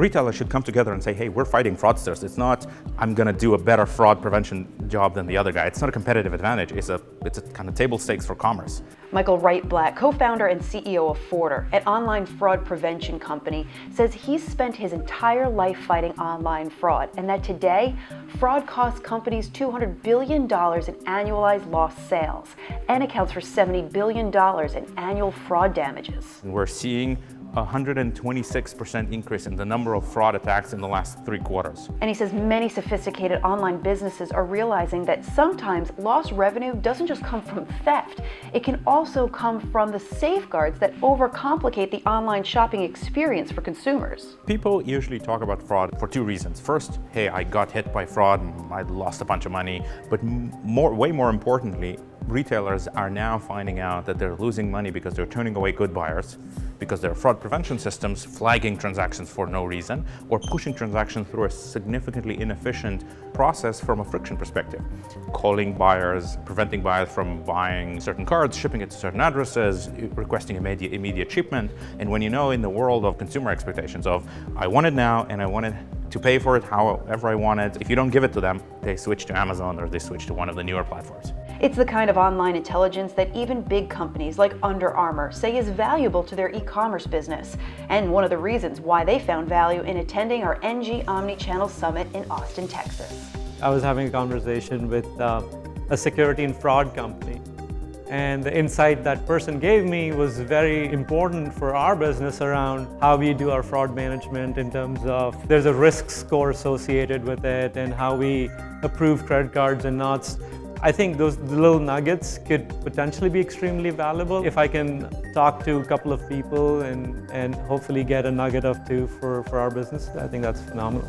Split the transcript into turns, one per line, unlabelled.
Retailers should come together and say, hey, we're fighting fraudsters. It's not, I'm going to do a better fraud prevention job than the other guy. It's not a competitive advantage. It's a kind of table stakes for commerce.
Michael Wright-Black, co-founder and CEO of Forder, an online fraud prevention company, says he's spent his entire life fighting online fraud, and that today, fraud costs companies $200 billion in annualized lost sales and accounts for $70 billion in annual fraud damages.
We're seeing a 126% increase in the number of fraud attacks in the last 3 quarters.
And he says many sophisticated online businesses are realizing that sometimes lost revenue doesn't just come from theft. It can also come from the safeguards that overcomplicate the online shopping experience for consumers.
People usually talk about fraud for 2 reasons. First, hey, I got hit by fraud, I lost a bunch of money. But way more importantly, retailers are now finding out that they're losing money because they're turning away good buyers, because their fraud prevention systems flagging transactions for no reason, or pushing transactions through a significantly inefficient process from a friction perspective. Calling buyers, preventing buyers from buying certain cards, shipping it to certain addresses, requesting immediate shipment. And when you know in the world of consumer expectations of, I want it now and I want it to pay for it however I want it, if you don't give it to them, they switch to Amazon or they switch to one of the newer platforms.
It's the kind of online intelligence that even big companies like Under Armour say is valuable to their e-commerce business, and one of the reasons why they found value in attending our NG Omnichannel Summit in Austin, Texas.
I was having a conversation with a security and fraud company, and the insight that person gave me was very important for our business around how we do our fraud management in terms of there's a risk score associated with it and how we approve credit cards and not. I think those little nuggets could potentially be extremely valuable. If I can talk to a couple of people and hopefully get a nugget of 2 for our business, I think that's phenomenal.